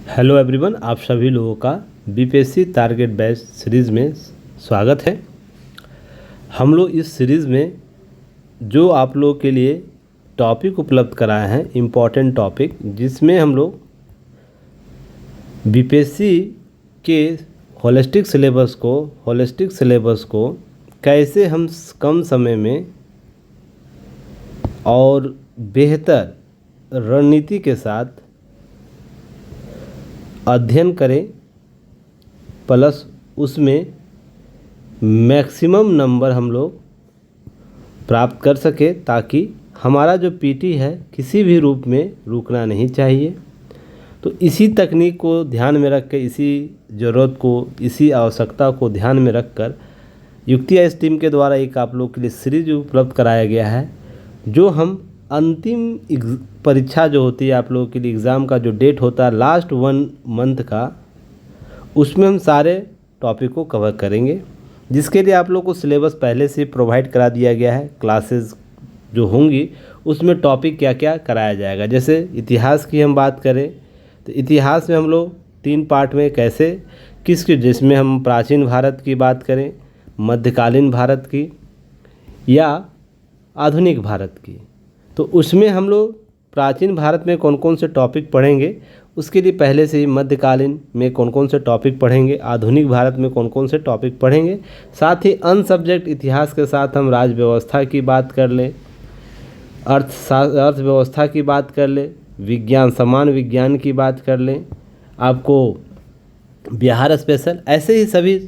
Hello everyone, आप सभी लोगों का बीपीएससी टारगेट बैच सीरीज़ में स्वागत है। हम लोग इस सीरीज़ में जो आप लोगों के लिए टॉपिक उपलब्ध कराए हैं, इम्पॉर्टेंट टॉपिक, जिसमें हम लोग बीपीएससी के होलिस्टिक सिलेबस को कैसे हम कम समय में और बेहतर रणनीति के साथ अध्ययन करें, प्लस उसमें मैक्सिमम नंबर हम लोग प्राप्त कर सके, ताकि हमारा जो पीटी है किसी भी रूप में रुकना नहीं चाहिए। तो इसी तकनीक को ध्यान में रख कर, इसी ज़रूरत को, इसी आवश्यकता को ध्यान में रख कर युक्तिया इस टीम के द्वारा एक आप लोग के लिए सीरीज उपलब्ध कराया गया है, जो हम अंतिम परीक्षा जो होती है आप लोगों के लिए, एग्ज़ाम का जो डेट होता है लास्ट 1 मंथ का, उसमें हम सारे टॉपिक को कवर करेंगे, जिसके लिए आप लोग को सिलेबस पहले से प्रोवाइड करा दिया गया है। क्लासेस जो होंगी उसमें टॉपिक क्या क्या कराया जाएगा। जैसे इतिहास की हम बात करें तो इतिहास में हम लोग 3 पार्ट में जिसमें हम प्राचीन भारत की बात करें, मध्यकालीन भारत की या आधुनिक भारत की, तो उसमें हम लोग प्राचीन भारत में कौन कौन से टॉपिक पढ़ेंगे, उसके लिए पहले से ही मध्यकालीन में कौन कौन से टॉपिक पढ़ेंगे, आधुनिक भारत में कौन कौन से टॉपिक पढ़ेंगे। साथ ही अन्य सब्जेक्ट इतिहास के साथ हम राज्य व्यवस्था की बात कर लें, अर्थव्यवस्था की बात कर लें, विज्ञान, समान विज्ञान की बात कर लें, आपको बिहार स्पेशल, ऐसे ही सभी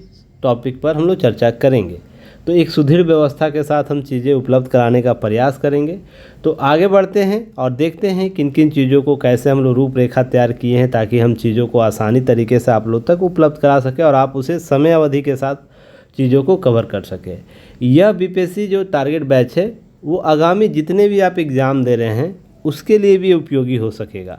टॉपिक पर हम लोग चर्चा करेंगे। तो एक सुदृढ़ व्यवस्था के साथ हम चीज़ें उपलब्ध कराने का प्रयास करेंगे। तो आगे बढ़ते हैं और देखते हैं किन किन चीज़ों को कैसे हम लोग रूपरेखा तैयार किए हैं, ताकि हम चीज़ों को आसानी तरीके से आप लोग तक उपलब्ध करा सकें और आप उसे समय अवधि के साथ चीज़ों को कवर कर सकें। यह बीपीएससी जो टारगेट बैच है वो आगामी जितने भी आप एग्ज़ाम दे रहे हैं उसके लिए भी उपयोगी हो सकेगा,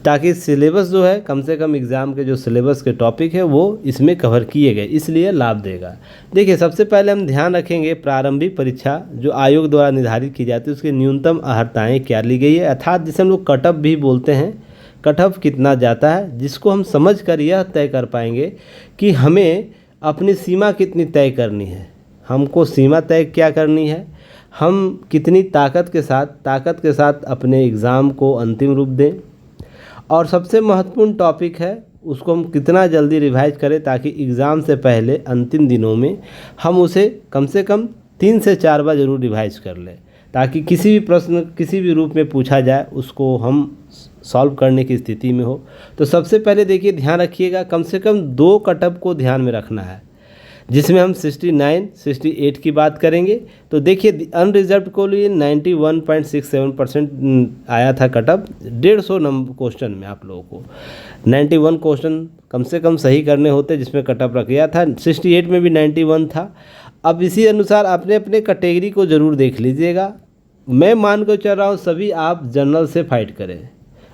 ताकि सिलेबस जो है, कम से कम एग्ज़ाम के जो सिलेबस के टॉपिक है वो इसमें कवर किए गए, इसलिए लाभ देगा। देखिए, सबसे पहले हम ध्यान रखेंगे प्रारंभिक परीक्षा जो आयोग द्वारा निर्धारित की जाती है उसकी न्यूनतम अर्हताएँ क्या ली गई है, अर्थात जिसे हम लोग कट ऑफ भी बोलते हैं। कट ऑफ कितना जाता है, जिसको हम समझ कर यह तय कर पाएंगे कि हमें अपनी सीमा कितनी तय करनी है। हमको सीमा तय क्या करनी है, हम कितनी ताकत के साथ अपने एग्ज़ाम को अंतिम रूप दें, और सबसे महत्वपूर्ण टॉपिक है उसको हम कितना जल्दी रिवाइज करें, ताकि एग्ज़ाम से पहले अंतिम दिनों में हम उसे कम से कम 3 से 4 बार ज़रूर रिवाइज कर लें, ताकि किसी भी प्रश्न किसी भी रूप में पूछा जाए उसको हम सॉल्व करने की स्थिति में हो। तो सबसे पहले देखिए, ध्यान रखिएगा, कम से कम 2 कटअप को ध्यान में रखना है, जिसमें हम 69, 68 की बात करेंगे। तो देखिए, अनरिजर्व को लिए 91.67% आया था कटअप 150 नंबर क्वेश्चन में। आप लोगों को 91 क्वेश्चन कम से कम सही करने होते, जिसमें कटअप रख गया था। 68 में भी 91 था। अब इसी अनुसार अपने अपने कैटेगरी को ज़रूर देख लीजिएगा। मैं मान कर चल रहा हूँ सभी आप जनरल से फाइट करें,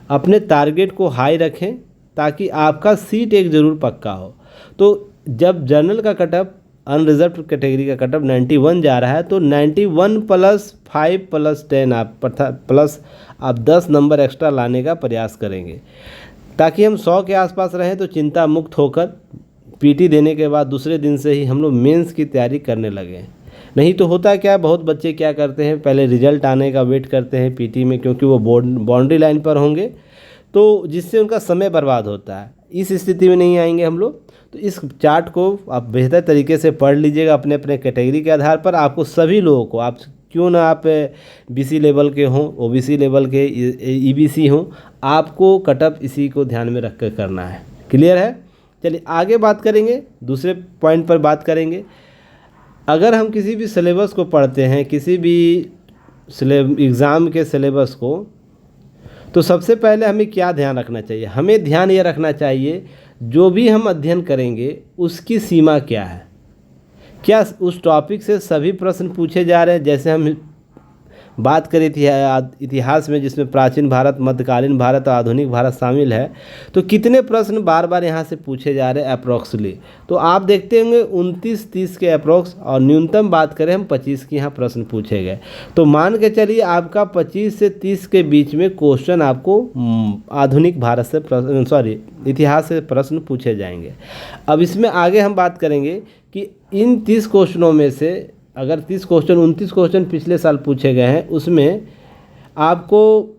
अपने टारगेट को हाई रखें, ताकि आपका सीट एक ज़रूर पक्का हो। तो जब जनरल का कटअप, अनरिजर्व कैटेगरी का कटअप 91 जा रहा है, तो 91 + 5 + 10 प्लस आप 10 नंबर एक्स्ट्रा लाने का प्रयास करेंगे, ताकि हम 100 के आसपास रहें। तो चिंता मुक्त होकर पीटी देने के बाद दूसरे दिन से ही हम लोग मेंस की तैयारी करने लगे। नहीं तो होता क्या है, बहुत बच्चे क्या करते हैं, पहले रिजल्ट आने का वेट करते हैं पीटी में, क्योंकि वो बाउंड्री लाइन पर होंगे, तो जिससे उनका समय बर्बाद होता है। इस स्थिति में नहीं आएंगे हम लोग। तो इस चार्ट को आप बेहतर तरीके से पढ़ लीजिएगा अपने अपने कैटेगरी के आधार पर। आपको सभी लोगों को, आप क्यों ना आप बीसी लेवल के हों, ओबीसी लेवल के, ईबीसी हों, आपको कटअप इसी को ध्यान में रख कर करना है। क्लियर है? चलिए आगे बात करेंगे, दूसरे पॉइंट पर बात करेंगे। अगर हम किसी भी सिलेबस को पढ़ते हैं, किसी भी एग्ज़ाम के सिलेबस को, तो सबसे पहले हमें क्या ध्यान रखना चाहिए? हमें ध्यान ये रखना चाहिए जो भी हम अध्ययन करेंगे उसकी सीमा क्या है। क्या उस टॉपिक से सभी प्रश्न पूछे जा रहे हैं? जैसे हम बात करें इतिहास में, जिसमें प्राचीन भारत, मध्यकालीन भारत और आधुनिक भारत शामिल है, तो कितने प्रश्न बार बार यहाँ से पूछे जा रहे हैं अप्रोक्सली, तो आप देखते होंगे 29-30 के अप्रोक्स, और न्यूनतम बात करें हम 25 के यहाँ प्रश्न पूछे गए। तो मान के चलिए आपका 25 से 30 के बीच में क्वेश्चन आपको आधुनिक भारत से इतिहास से प्रश्न पूछे जाएंगे। अब इसमें आगे हम बात करेंगे कि इन 30 क्वेश्चनों में से अगर 29 क्वेश्चन पिछले साल पूछे गए हैं, उसमें आपको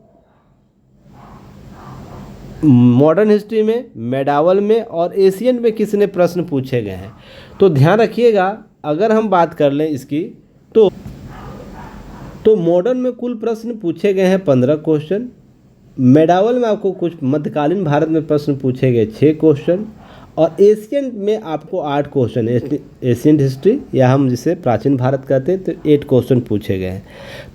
मॉडर्न हिस्ट्री में, मेडावल में और एशियन में किसने प्रश्न पूछे गए हैं। तो ध्यान रखिएगा, अगर हम बात कर लें इसकी तो मॉडर्न में कुल प्रश्न पूछे गए हैं 15 क्वेश्चन, मेडावल में आपको कुछ मध्यकालीन भारत में प्रश्न पूछे गए 6 क्वेश्चन, और एशियन में आपको 8 क्वेश्चन, एशियन हिस्ट्री या हम जिसे प्राचीन भारत कहते हैं, तो 8 क्वेश्चन पूछे गए हैं।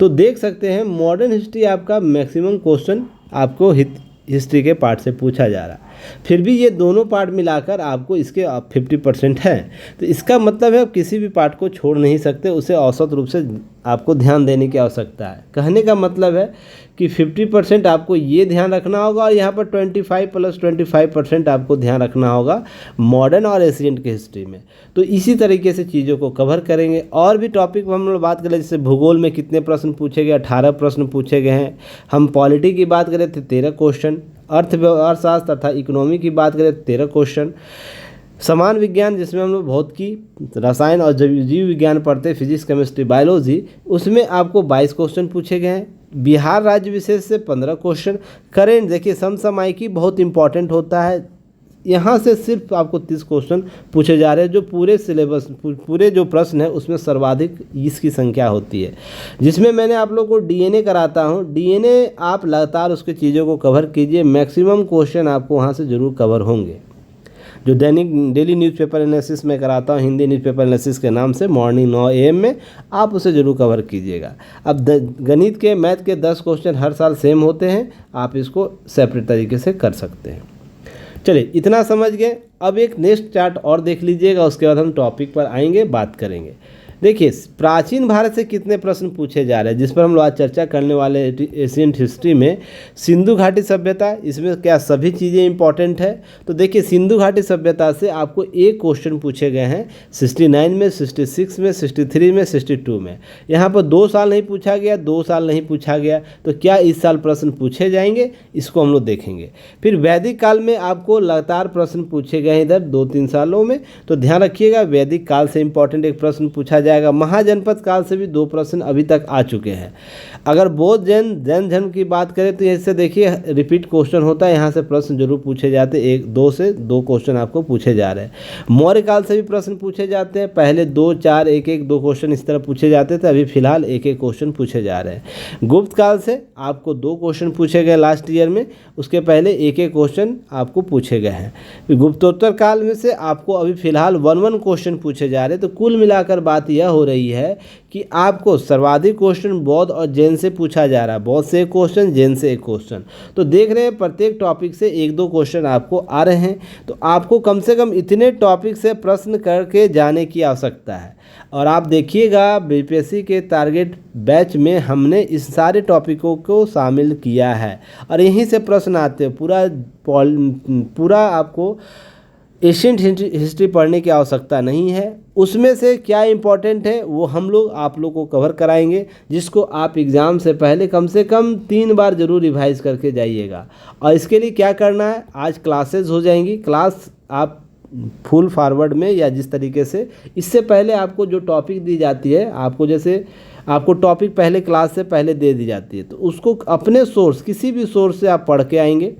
तो देख सकते हैं मॉडर्न हिस्ट्री आपका मैक्सिमम क्वेश्चन आपको हिस्ट्री के पार्ट से पूछा जा रहा है। फिर भी ये दोनों पार्ट मिलाकर आपको इसके 50% है, तो इसका मतलब है आप किसी भी पार्ट को छोड़ नहीं सकते, उसे औसत रूप से आपको ध्यान देने की आवश्यकता है। कहने का मतलब है कि 50% आपको ये ध्यान रखना होगा, और यहाँ पर 25 + 25% आपको ध्यान रखना होगा मॉडर्न और एशियंट के हिस्ट्री में। तो इसी तरीके से चीज़ों को कवर करेंगे। और भी टॉपिक हम लोग बात करें, जैसे भूगोल में कितने प्रश्न पूछे गए, 18 प्रश्न पूछे गए हैं। हम पॉलिटी की बात करें तो 13 क्वेश्चन, अर्थशास्त्र तथा इकोनॉमी की बात करें तो 13 क्वेश्चन, समान विज्ञान जिसमें हम लोग भौतिकी, रसायन और जीव विज्ञान पढ़ते हैं, फिजिक्स, केमिस्ट्री, बायोलॉजी, उसमें आपको 22 क्वेश्चन पूछे गए हैं। बिहार राज्य विशेष से 15 क्वेश्चन। करेंट देखिए, समसामयिकी बहुत इंपॉर्टेंट होता है, यहाँ से सिर्फ आपको 30 क्वेश्चन पूछे जा रहे हैं, जो पूरे सिलेबस, पूरे जो प्रश्न है उसमें सर्वाधिक इसकी संख्या होती है। जिसमें मैंने आप लोग को डीएनए कराता हूँ, डीएनए आप लगातार उसके चीज़ों को कवर कीजिए, मैक्सिमम क्वेश्चन आपको वहाँ से ज़रूर कवर होंगे। जो डेली न्यूज़पेपर एनालिसिस में कराता हूँ, हिंदी न्यूज़पेपर एनालिसिस के नाम से, मॉर्निंग 9 AM में, आप उसे ज़रूर कवर कीजिएगा। अब गणित के, मैथ के 10 क्वेश्चन हर साल सेम होते हैं, आप इसको सेपरेट तरीके से कर सकते हैं। चलिए, इतना समझ गए। अब एक नेक्स्ट चार्ट और देख लीजिएगा, उसके बाद हम टॉपिक पर आएंगे, बात करेंगे। देखिए, प्राचीन भारत से कितने प्रश्न पूछे जा रहे हैं, जिस पर हम लोग आज चर्चा करने वाले एशियंट हिस्ट्री में। सिंधु घाटी सभ्यता, इसमें क्या सभी चीज़ें इंपॉर्टेंट है। तो देखिए, सिंधु घाटी सभ्यता से आपको एक क्वेश्चन पूछे गए हैं 69 में, 66 में, 63 में, 62 में। यहाँ पर 2 साल नहीं पूछा गया, 2 साल नहीं पूछा गया, तो क्या इस साल प्रश्न पूछे जाएंगे, इसको हम लोग देखेंगे। फिर वैदिक काल में आपको लगातार प्रश्न पूछे गए इधर 2-3 सालों में, तो ध्यान रखिएगा, वैदिक काल से इंपॉर्टेंट एक प्रश्न पूछा जाएगा। महाजनपद काल से भी 2 प्रश्न अभी तक आ चुके हैं। अगर बौद्ध जैन धर्म की बात करें तो इससे देखिए रिपीट क्वेश्चन होता है, यहाँ से प्रश्न जरूर पूछे जाते हैं, 1-2 से 2 क्वेश्चन आपको पूछे जा रहे हैं। मौर्य काल से भी प्रश्न पूछे जाते हैं, पहले 2, 4, 1-1, 2 क्वेश्चन इस तरह पूछे जाते थे, अभी फिलहाल 1-1 क्वेश्चन पूछे जा रहे हैं। गुप्त काल से आपको 2 क्वेश्चन पूछे गए लास्ट ईयर में, उसके पहले 1-1 क्वेश्चन आपको पूछे गए हैं। गुप्तोत्तर काल में से आपको अभी फिलहाल 1-1 क्वेश्चन पूछे जा रहे हैं। तो कुल मिलाकर बात यह हो रही है कि आपको सर्वाधिक क्वेश्चन बौद्ध और जैन से पूछा जा रहा है, बौद्ध से 1 क्वेश्चन, जैन से 1 क्वेश्चन। तो देख रहे हैं प्रत्येक टॉपिक से 1-2 क्वेश्चन आपको आ रहे हैं, तो आपको कम से कम इतने टॉपिक से प्रश्न करके जाने की आवश्यकता है। और आप देखिएगा, बीपीएससी के टारगेट बैच में हमने इस सारे टॉपिकों को शामिल किया है, और यहीं से प्रश्न आते हैं। पूरा आपको एशियंट हिस्ट्री पढ़ने की आवश्यकता नहीं है, उसमें से क्या इंपॉर्टेंट है वो हम लोग आप लोग को कवर कराएंगे, जिसको आप एग्ज़ाम से पहले कम से कम 3 बार ज़रूर रिवाइज करके जाइएगा। और इसके लिए क्या करना है, आज क्लासेस हो जाएंगी, क्लास आप फुल फॉरवर्ड में या जिस तरीके से, इससे पहले आपको जो टॉपिक दी जाती है, आपको जैसे आपको टॉपिक पहले क्लास से पहले दे दी जाती है, तो उसको अपने सोर्स, किसी भी सोर्स से आप पढ़ के आएंगे,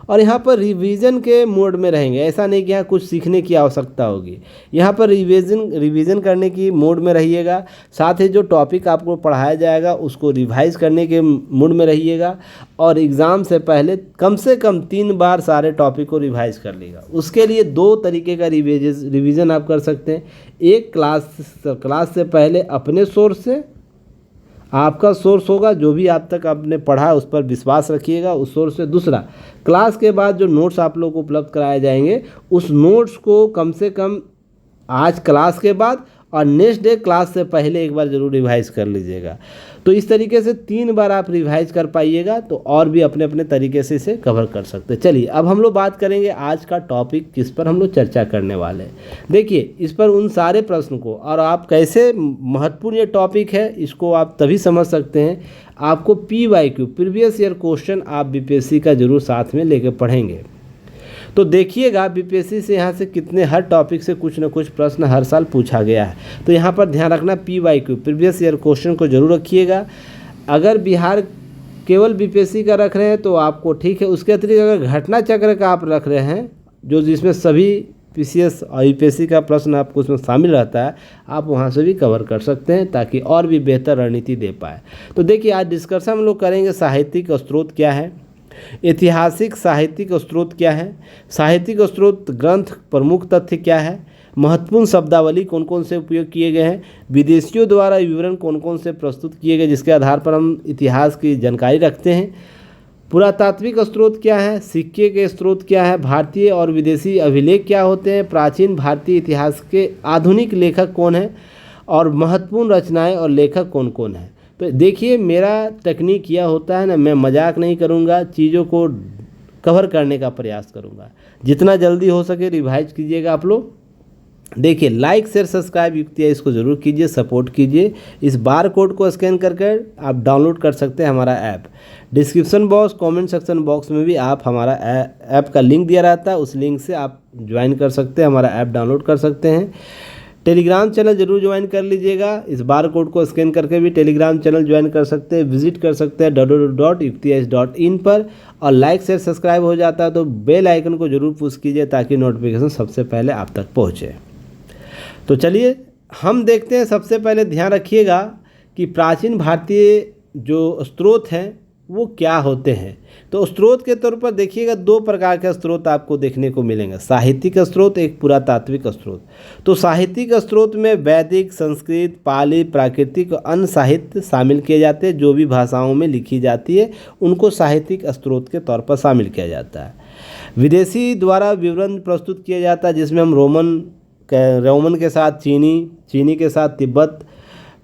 और यहाँ पर रिवीजन के मोड में रहेंगे। ऐसा नहीं कि यहाँ कुछ सीखने की आवश्यकता होगी, यहाँ पर रिवीजन करने की मोड में रहिएगा। साथ ही जो टॉपिक आपको पढ़ाया जाएगा उसको रिवाइज करने के मोड में रहिएगा, और एग्ज़ाम से पहले कम से कम 3 बार सारे टॉपिक को रिवाइज कर लीजिएगा। उसके लिए 2 तरीके का रिवीजन आप कर सकते हैं। एक, क्लास से पहले अपने सोर्स से, आपका सोर्स होगा जो भी आप तक आपने पढ़ा है उस पर विश्वास रखिएगा, उस सोर्स से। दूसरा, क्लास के बाद जो नोट्स आप लोगों को उपलब्ध कराए जाएंगे, उस नोट्स को कम से कम आज क्लास के बाद और नेक्स्ट डे क्लास से पहले एक बार ज़रूर रिवाइज कर लीजिएगा। तो इस तरीके से 3 बार आप रिवाइज कर पाइएगा तो और भी अपने अपने तरीके से इसे कवर कर सकते हैं। चलिए अब हम लोग बात करेंगे आज का टॉपिक किस पर हम लोग चर्चा करने वाले हैं। देखिए इस पर उन सारे प्रश्न को, और आप कैसे महत्वपूर्ण ये टॉपिक है इसको आप तभी समझ सकते हैं आपको PYQ प्रीवियस ईयर क्वेश्चन आप BPSC का जरूर साथ में लेके पढ़ेंगे। तो देखिएगा BPSC से यहाँ से कितने हर टॉपिक से कुछ न कुछ प्रश्न हर साल पूछा गया है। तो यहाँ पर ध्यान रखना PYQ प्रीवियस ईयर क्वेश्चन को जरूर रखिएगा। अगर बिहार केवल BPSC का रख रहे हैं तो आपको ठीक है, उसके अतिरिक्त अगर घटना चक्र का आप रख रहे हैं जो जिसमें सभी PCS और UPSC का प्रश्न आपको उसमें शामिल रहता है, आप वहाँ से भी कवर कर सकते हैं ताकि और भी बेहतर रणनीति दे पाए। तो देखिए आज डिस्कशन हम लोग करेंगे साहित्यिक स्रोत क्या है, ऐतिहासिक साहित्यिक स्रोत क्या है, साहित्यिक स्रोत ग्रंथ प्रमुख तथ्य क्या है, महत्वपूर्ण शब्दावली कौन कौन से उपयोग किए गए हैं, विदेशियों द्वारा विवरण कौन कौन से प्रस्तुत किए गए जिसके आधार पर हम इतिहास की जानकारी रखते हैं, पुरातात्विक स्रोत क्या है, सिक्के के स्रोत क्या है, भारतीय और विदेशी अभिलेख क्या होते हैं, प्राचीन भारतीय इतिहास के आधुनिक लेखक कौन है और महत्वपूर्ण रचनाएं और लेखक कौन कौन है। तो देखिए मेरा टेक्निक यह होता है ना, मैं मजाक नहीं करूँगा, चीज़ों को कवर करने का प्रयास करूँगा। जितना जल्दी हो सके रिवाइज कीजिएगा आप लोग। देखिए लाइक शेयर सब्सक्राइब युक्त है, इसको ज़रूर कीजिए, सपोर्ट कीजिए। इस बार कोड को स्कैन करके आप डाउनलोड कर सकते हैं हमारा app. Description box comment section box में भी आप हमारा ऐप का लिंक दिया रहता है, उस लिंक से आप ज्वाइन कर सकते हैं, हमारा ऐप डाउनलोड कर सकते हैं। टेलीग्राम चैनल जरूर ज्वाइन कर लीजिएगा, इस बार कोड को स्कैन करके भी टेलीग्राम चैनल ज्वाइन कर सकते हैं, विजिट कर सकते हैं www.uktis.in पर। और लाइक शेयर सब्सक्राइब हो जाता है तो बेल आइकन को जरूर पुश कीजिए ताकि नोटिफिकेशन सबसे पहले आप तक पहुँचे। तो चलिए हम देखते हैं, सबसे पहले ध्यान रखिएगा कि प्राचीन भारतीय जो स्रोत हैं वो क्या होते हैं। तो स्रोत के तौर पर देखिएगा 2 प्रकार के स्रोत आपको देखने को मिलेंगे, साहित्यिक स्रोत, एक पुरातात्विक स्रोत। तो साहित्यिक स्रोत में वैदिक, संस्कृत, पाली, प्राकृतिक और अन्य साहित्य शामिल किए जाते हैं। जो भी भाषाओं में लिखी जाती है उनको साहित्यिक स्रोत के तौर पर शामिल किया जाता है। विदेशी द्वारा विवरण प्रस्तुत किया जाता है जिसमें हम रोमन के साथ चीनी के साथ तिब्बत,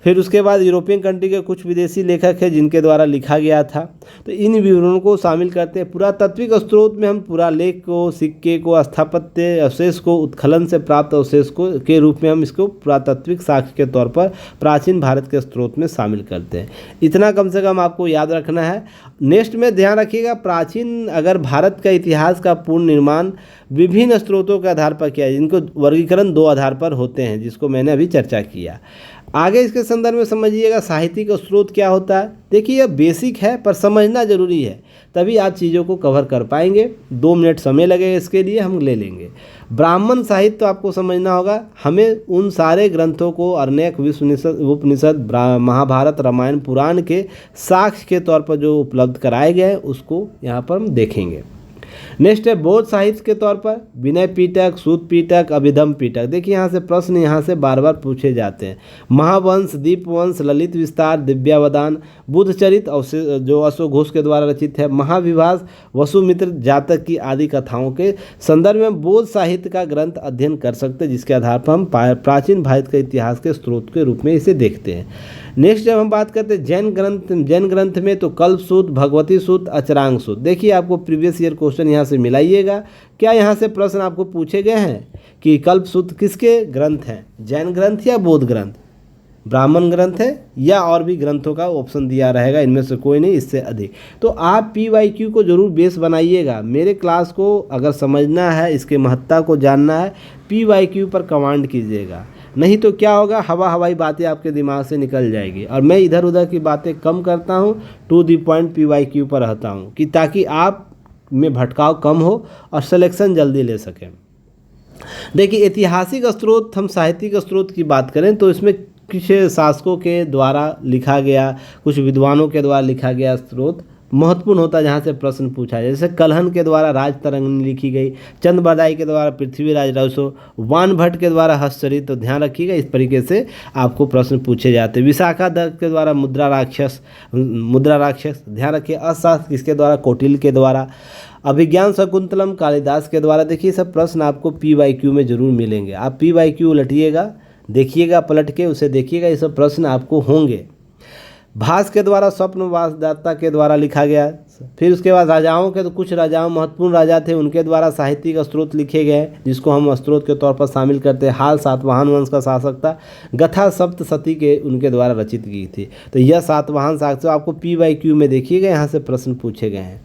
फिर उसके बाद यूरोपियन कंट्री के कुछ विदेशी लेखक हैं जिनके द्वारा लिखा गया था, तो इन विवरणों को शामिल करते हैं। पुरातात्विक स्रोत में हम पुरालेख को, सिक्के को, स्थापत्य अवशेष को, उत्खनन से प्राप्त अवशेष को के रूप में हम इसको पुरातात्विक साक्ष्य के तौर पर प्राचीन भारत के स्रोत में शामिल करते हैं। इतना कम से कम आपको याद रखना है। नेक्स्ट में ध्यान रखिएगा, प्राचीन अगर भारत का इतिहास का पूर्ण निर्माण विभिन्न स्रोतों के आधार पर किया है, जिनको वर्गीकरण 2 आधार पर होते हैं जिसको मैंने अभी चर्चा किया। आगे इसके संदर्भ में समझिएगा साहित्यिक स्रोत क्या होता है। देखिए यह बेसिक है पर समझना जरूरी है, तभी आप चीज़ों को कवर कर पाएंगे। 2 मिनट समय लगेगा इसके लिए, हम ले लेंगे। ब्राह्मण साहित्य तो आपको समझना होगा, हमें उन सारे ग्रंथों को अनेक उपनिषद, महाभारत, रामायण, पुराण के साक्ष्य के तौर पर जो उपलब्ध कराए गए हैं उसको यहाँ पर हम देखेंगे। नेक्स्ट है बौद्ध साहित्य के तौर पर विनय पिटक, सूत पिटक, अभिधम पिटक। देखिए यहाँ से प्रश्न यहाँ से बार बार पूछे जाते हैं। महावंश, दीपवंश, ललित विस्तार, दिव्यावदान, बुद्ध चरित जो अशोक घोष के द्वारा रचित है, महाविभास, वसुमित्र जातक की आदि कथाओं के संदर्भ में बौद्ध साहित्य का ग्रंथ अध्ययन कर सकते हैं जिसके आधार पर हम प्राचीन भारत के इतिहास के स्रोत के रूप में इसे देखते हैं। नेक्स्ट जब हम बात करते हैं जैन ग्रंथ में तो कल्पसूत्र, भगवती सूत्र, अचरांग सूत्र। देखिए आपको प्रीवियस ईयर क्वेश्चन यहाँ से मिलाइएगा। क्या यहाँ से प्रश्न आपको पूछे गए हैं कि कल्पसूत्र किसके ग्रंथ हैं, जैन ग्रंथ या बौद्ध ग्रंथ, ब्राह्मण ग्रंथ है या और भी ग्रंथों का ऑप्शन दिया रहेगा, इनमें से कोई नहीं, इससे अधिक। तो आप PYQ को जरूर बेस बनाइएगा। मेरे क्लास को अगर समझना है, इसके महत्ता को जानना है, PYQ पर कमांड कीजिएगा, नहीं तो क्या होगा, हवाई बातें आपके दिमाग से निकल जाएगी। और मैं इधर उधर की बातें कम करता हूँ, टू द पॉइंट PYQ पर रहता हूँ कि ताकि आप में भटकाव कम हो और सिलेक्शन जल्दी ले सकें। देखिए ऐतिहासिक स्रोत, हम साहित्यिक स्रोत की बात करें तो इसमें कुछ शासकों के द्वारा लिखा गया, कुछ विद्वानों के द्वारा लिखा गया स्रोत महत्वपूर्ण होता है जहाँ से प्रश्न पूछा जाए। जैसे कलहन के द्वारा राज तरंगिणी लिखी गई, चंद बरदाई के द्वारा पृथ्वीराज रसो, वान भट्ट के द्वारा हस्तचरित। तो ध्यान रखिएगा इस तरीके से आपको प्रश्न पूछे जाते हैं। विशाखा दत्त के द्वारा मुद्रा राक्षस, ध्यान रखिए। अर्थशास्त्र किसके द्वारा, कौटिल्य के द्वारा। अभिज्ञान शकुंतलम कालिदास के द्वारा। देखिए सब प्रश्न आपको PYQ में जरूर मिलेंगे, आप PYQ उलटिएगा, देखिएगा, पलट के उसे देखिएगा, ये सब प्रश्न आपको होंगे। भास के द्वारा स्वप्नवासदाता के द्वारा लिखा गया। फिर उसके बाद राजाओं के, तो कुछ राजाओं महत्वपूर्ण राजा थे, उनके द्वारा साहित्यिक स्त्रोत लिखे गए जिसको हम स्त्रोत के तौर पर शामिल करते हैं। हाल सातवाहन वंश का शासक था, गथा सप्तशती के उनके द्वारा रचित की थी। तो यह सातवाहन शासक आपको PYQ में देखिएगा, यहाँ से प्रश्न पूछे गए हैं।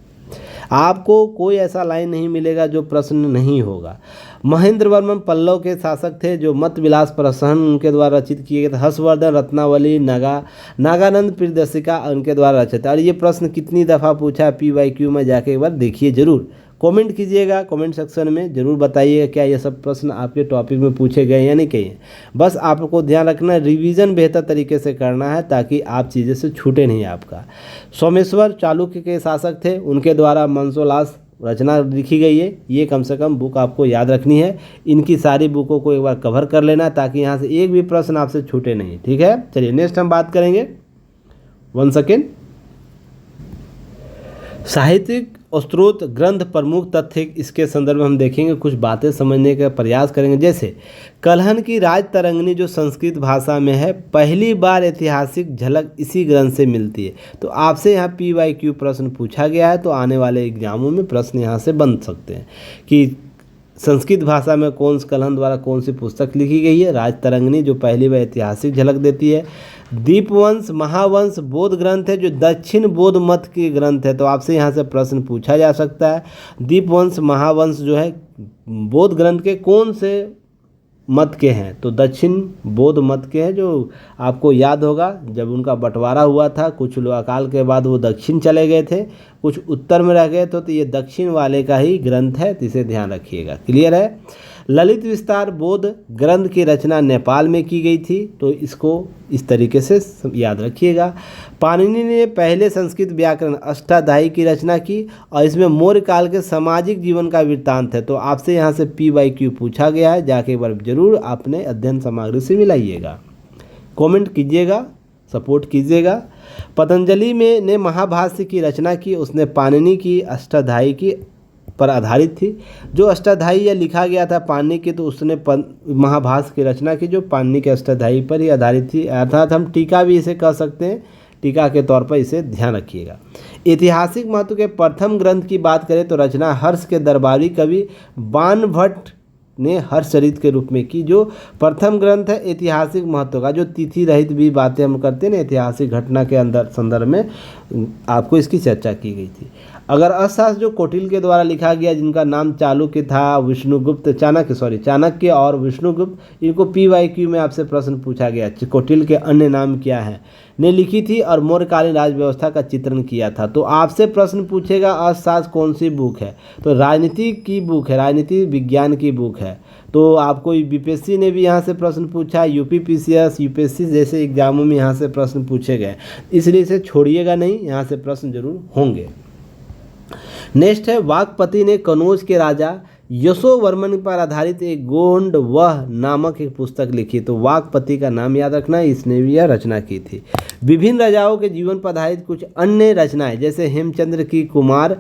आपको कोई ऐसा लाइन नहीं मिलेगा जो प्रश्न नहीं होगा। महेंद्र वर्मन पल्लव के शासक थे, जो मत विलास प्रसहन उनके द्वारा रचित किए गए थे। हर्षवर्धन रत्नावली नागानंद प्रियदर्शिका उनके द्वारा रचित। और ये प्रश्न कितनी दफ़ा पूछा PYQ में, जाके एक बार देखिए जरूर। कमेंट कीजिएगा, कमेंट सेक्शन में ज़रूर बताइएगा क्या ये सब प्रश्न आपके टॉपिक में पूछे गए या नहीं कहीं। बस आपको ध्यान रखना, रिवीजन बेहतर तरीके से करना है ताकि आप चीज़ें से छूटे नहीं आपका। सोमेश्वर चालुक्य के शासक थे, उनके द्वारा मनसोलास रचना लिखी गई है। ये कम से कम बुक आपको याद रखनी है। इनकी सारी बुकों को एक बार कवर कर लेना ताकि यहाँ से एक भी प्रश्न आपसे छूटे नहीं। ठीक है, चलिए नेक्स्ट हम बात करेंगे। 1 सेकेंड। साहित्यिक स्त्रोत ग्रंथ प्रमुख तथ्य, इसके संदर्भ में हम देखेंगे, कुछ बातें समझने का प्रयास करेंगे। जैसे कल्हन की राजतरंगिणी जो संस्कृत भाषा में है, पहली बार ऐतिहासिक झलक इसी ग्रंथ से मिलती है। तो आपसे यहाँ PYQ प्रश्न पूछा गया है, तो आने वाले एग्जामों में प्रश्न यहाँ से बन सकते हैं कि संस्कृत भाषा में कल्हन द्वारा कौन सी पुस्तक लिखी गई है। राजतरंगिणी जो पहली बार ऐतिहासिक झलक देती है। दीपवंश महावंश बौद्ध ग्रंथ है, जो दक्षिण बौद्ध मत के ग्रंथ है। तो आपसे यहाँ से प्रश्न पूछा जा सकता है, दीपवंश महावंश जो है बौद्ध ग्रंथ के कौन से मत के हैं। तो दक्षिण बौद्ध मत के हैं, जो आपको याद होगा जब उनका बंटवारा हुआ था, कुछ लोग अकाल के बाद वो दक्षिण चले गए थे, कुछ उत्तर में रह गए। तो ये दक्षिण वाले का ही ग्रंथ है, तो इसे ध्यान रखिएगा। क्लियर है। ललित विस्तार बौद्ध ग्रंथ की रचना नेपाल में की गई थी, तो इसको इस तरीके से याद रखिएगा। पाणिनि ने पहले संस्कृत व्याकरण अष्टाध्यायी की रचना की, और इसमें मौर्य काल के सामाजिक जीवन का वृत्तांत है। तो आपसे यहाँ से PYQ पूछा गया है, जाके एक बार जरूर अपने अध्ययन सामग्री से मिलाइएगा। कमेंट कीजिएगा, सपोर्ट कीजिएगा। पतंजलि ने महाभाष्य की रचना की, उसने पाणिनि की अष्टाध्यायी की पर आधारित थी। जो अष्टाध्यायी या लिखा गया था पाणिनि की, तो उसने महाभाष्य की रचना की जो पाणिनि के अष्टाध्यायी पर ही आधारित थी। अर्थात हम टीका भी इसे कह सकते हैं, टीका के तौर पर इसे ध्यान रखिएगा। ऐतिहासिक महत्व के प्रथम ग्रंथ की बात करें तो रचना हर्ष के दरबारी कवि बाणभट्ट ने हर्षचरित के रूप में की। जो प्रथम ग्रंथ है ऐतिहासिक महत्व का, जो तिथि रहित भी बातें हम करते हैं ना ऐतिहासिक घटना के अंदर संदर्भ में, आपको इसकी चर्चा की गई थी। अगर अर्थशास्त्र जो कौटिल्य के द्वारा लिखा गया, जिनका नाम चाणक्य था, चाणक्य और विष्णुगुप्त, इनको PYQ में आपसे प्रश्न पूछा गया। कौटिल्य के अन्य नाम क्या हैं, ने लिखी थी और मौर्यकालीन राज व्यवस्था का चित्रण किया था। तो आपसे प्रश्न पूछेगा अर्थशास्त्र कौन सी बुक है, तो राजनीति की बुक है, राजनीति विज्ञान की बुक है। तो आपको BPSC ने भी यहाँ से प्रश्न पूछा, UPPCS UPSC जैसे एग्जामों में यहाँ से प्रश्न पूछे गए, इसलिए इसे छोड़िएगा नहीं, यहाँ से प्रश्न जरूर होंगे। नेक्स्ट है वाकपति ने कनौज के राजा यशोवर्मन पर आधारित एक गोंड वह नामक एक पुस्तक लिखी। तो वाकपति का नाम याद रखना, इसने भी यह रचना की थी। विभिन्न राजाओं के जीवन पर आधारित कुछ अन्य रचनाएं, जैसे हेमचंद्र की कुमार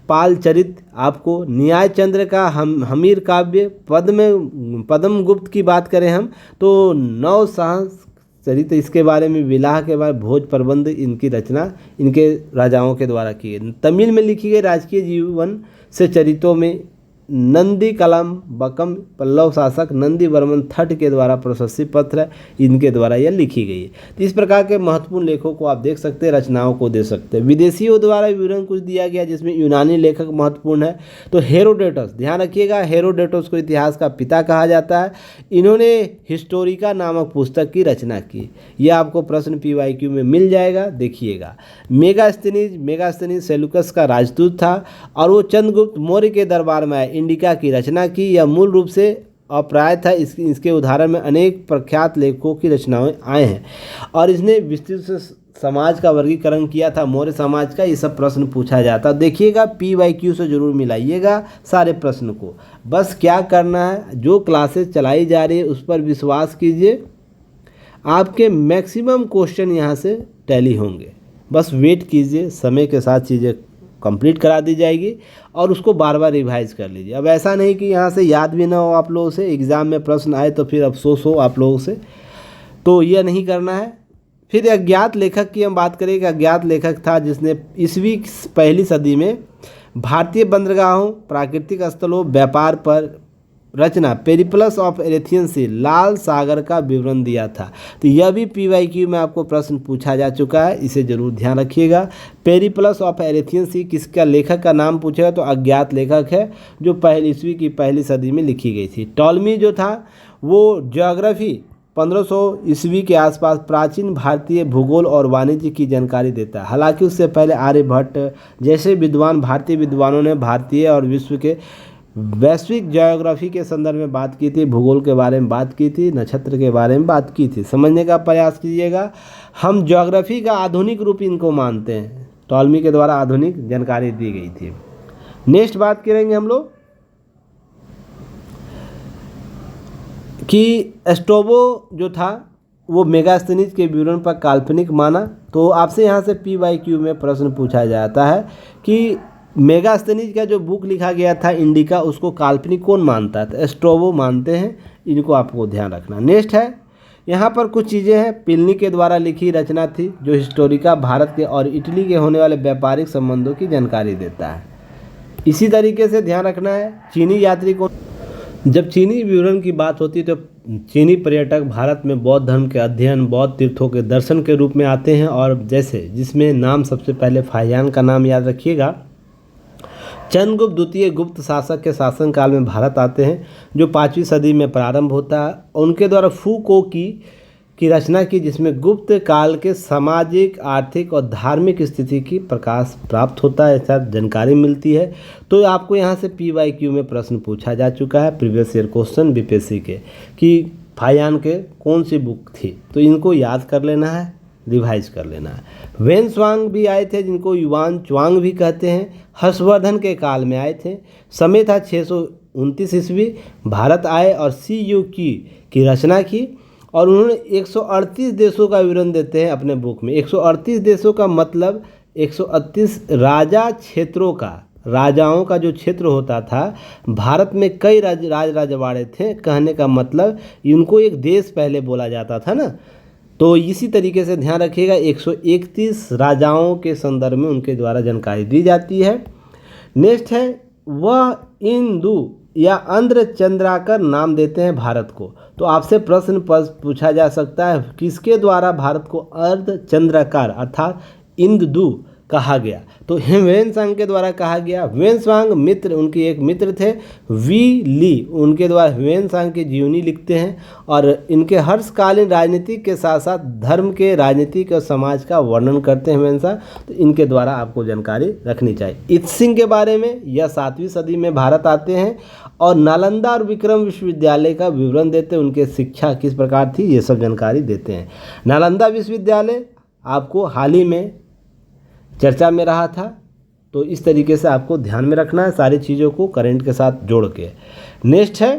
पाल चरित, आपको न्याय चंद्र का हमीर काव्य, पद्म गुप्त की बात करें हम तो नौ साहस चरित्र, इसके बारे में विलाह के बारे भोज प्रबंध, इनकी रचना इनके राजाओं के द्वारा की गई। तमिल में लिखी गई राजकीय जीवन से चरित्रों में नंदी कलम बकम पल्लव शासक नंदी वर्मन थट के द्वारा प्रशस्ति पत्र इनके द्वारा यह लिखी गई है। तो इस प्रकार के महत्वपूर्ण लेखों को आप देख सकते हैं, रचनाओं को देख सकते हैं। विदेशियों द्वारा विवरण कुछ दिया गया जिसमें यूनानी लेखक महत्वपूर्ण है। तो हेरोडोटस, ध्यान रखिएगा, हेरोडोटस को इतिहास का पिता कहा जाता है। इन्होंने हिस्टोरिका नामक पुस्तक की रचना की। यह आपको प्रश्न PYQ में मिल जाएगा, देखिएगा। मेगास्थनीज सेलुकस का राजदूत था और वो चंद्रगुप्त मौर्य के दरबार में आए। इंडिका की रचना की। यह मूल रूप से अप्राय था। इसके उदाहरण में अनेक प्रख्यात लेखकों की रचनाएं आए हैं और इसने विस्तृत से समाज का वर्गीकरण किया था, मौर्य समाज का। ये सब प्रश्न पूछा जाता, देखिएगा PYQ से जरूर मिलाइएगा सारे प्रश्न को। बस क्या करना है, जो क्लासेस चलाई जा रही है उस पर विश्वास कीजिए, आपके मैक्सिमम क्वेश्चन यहाँ से टैली होंगे। बस वेट कीजिए, समय के साथ चीज़ें कंप्लीट करा दी जाएगी और उसको बार बार रिवाइज कर लीजिए। अब ऐसा नहीं कि यहाँ से याद भी ना हो आप लोगों से, एग्ज़ाम में प्रश्न आए तो फिर अफसोस हो आप लोगों से, तो यह नहीं करना है। फिर अज्ञात लेखक की हम बात करें कि अज्ञात लेखक था जिसने ईस्वी पहली सदी में भारतीय बंदरगाहों, प्राकृतिक स्थलों, व्यापार पर रचना पेरिप्लस ऑफ एरेथियन सी, लाल सागर का विवरण दिया था। तो यह भी PYQ में आपको प्रश्न पूछा जा चुका है, इसे जरूर ध्यान रखिएगा। पेरिप्लस ऑफ एरेथियन सी किसका लेखक का नाम पूछेगा तो अज्ञात लेखक है, जो ईस्वी की पहली सदी में लिखी गई थी। टॉलमी जो था वो ज्योग्राफी 1500 ईस्वी के आसपास प्राचीन भारतीय भूगोल और वाणिज्य की जानकारी देता है। हालांकि उससे पहले आर्यभट्ट जैसे विद्वान, भारतीय विद्वानों ने भारतीय और विश्व के वैश्विक ज्योग्राफी के संदर्भ में बात की थी, भूगोल के बारे में बात की थी, नक्षत्र के बारे में बात की थी। समझने का प्रयास कीजिएगा। हम ज्योग्राफी का आधुनिक रूप इनको मानते हैं, टॉलमी के द्वारा आधुनिक जानकारी दी गई थी। नेक्स्ट बात करेंगे हम लोग कि स्ट्रैबो जो था वो मेगास्थनीज के विवरण पर काल्पनिक माना। तो आपसे यहाँ से PYQ में प्रश्न पूछा जाता है कि मेगास्थनीज का जो बुक लिखा गया था इंडिका, उसको काल्पनिक कौन मानता है? तो स्ट्रैबो मानते हैं। इनको आपको ध्यान रखना। नेक्स्ट है, यहाँ पर कुछ चीज़ें हैं। प्लिनी के द्वारा लिखी रचना थी जो हिस्टोरिका भारत के और इटली के होने वाले व्यापारिक संबंधों की जानकारी देता है। इसी तरीके से ध्यान रखना है, चीनी यात्री को, जब चीनी विवरण की बात होती है तो चीनी पर्यटक भारत में बौद्ध धर्म के अध्ययन, बौद्ध तीर्थों के दर्शन के रूप में आते हैं। और जैसे जिसमें नाम सबसे पहले फाहियान का नाम याद रखिएगा। चंद्रगुप्त द्वितीय गुप्त शासक के शासनकाल में भारत आते हैं, जो 5वीं सदी में प्रारंभ होता है। उनके द्वारा फूको की रचना की, जिसमें गुप्त काल के सामाजिक, आर्थिक और धार्मिक स्थिति की प्रकाश प्राप्त होता है, ऐसा जानकारी मिलती है। तो आपको यहाँ से PYQ में प्रश्न पूछा जा चुका है, प्रीवियस ईयर क्वेश्चन BPSC के, कि फाहियान के कौन सी बुक थी। तो इनको याद कर लेना है, रिवाइज कर लेना है। वेन्सवांग भी आए थे, जिनको युवान च्वांग भी कहते हैं, हर्षवर्धन के काल में आए थे। समय था 629 ईस्वी, भारत आए और CU की रचना की। और उन्होंने 138 देशों का विवरण देते हैं अपने बुक में। 138 देशों का मतलब 138 राजा क्षेत्रों का, राजाओं का जो क्षेत्र होता था। भारत में कई राजवाड़े थे, कहने का मतलब इनको एक देश पहले बोला जाता था ना। तो इसी तरीके से ध्यान रखिएगा, 131 राजाओं के संदर्भ में उनके द्वारा जानकारी दी जाती है। नेक्स्ट है, वह इंदु या अंध्र चंद्राकर नाम देते हैं भारत को। तो आपसे प्रश्न पूछा जा सकता है, किसके द्वारा भारत को अर्ध चंद्राकार अर्थात इंदु कहा गया? तो वेन्सवांग के द्वारा कहा गया। वेन्सवांग मित्र, उनके एक मित्र थे वी ली, उनके द्वारा वेन्सवांग की जीवनी लिखते हैं। और इनके हर्षकालीन राजनीति के साथ साथ धर्म के, राजनीतिक और समाज का वर्णन करते हैं वेन्सवांग। तो इनके द्वारा आपको जानकारी रखनी चाहिए। इत्सिंग के बारे में, यह 7वीं सदी में भारत आते हैं और नालंदा और विक्रम विश्वविद्यालय का विवरण देते हैं, उनके शिक्षा किस प्रकार थी ये सब जानकारी देते हैं। नालंदा विश्वविद्यालय आपको हाल ही में चर्चा में रहा था। तो इस तरीके से आपको ध्यान में रखना है सारी चीज़ों को करंट के साथ जोड़ के। नेक्स्ट है,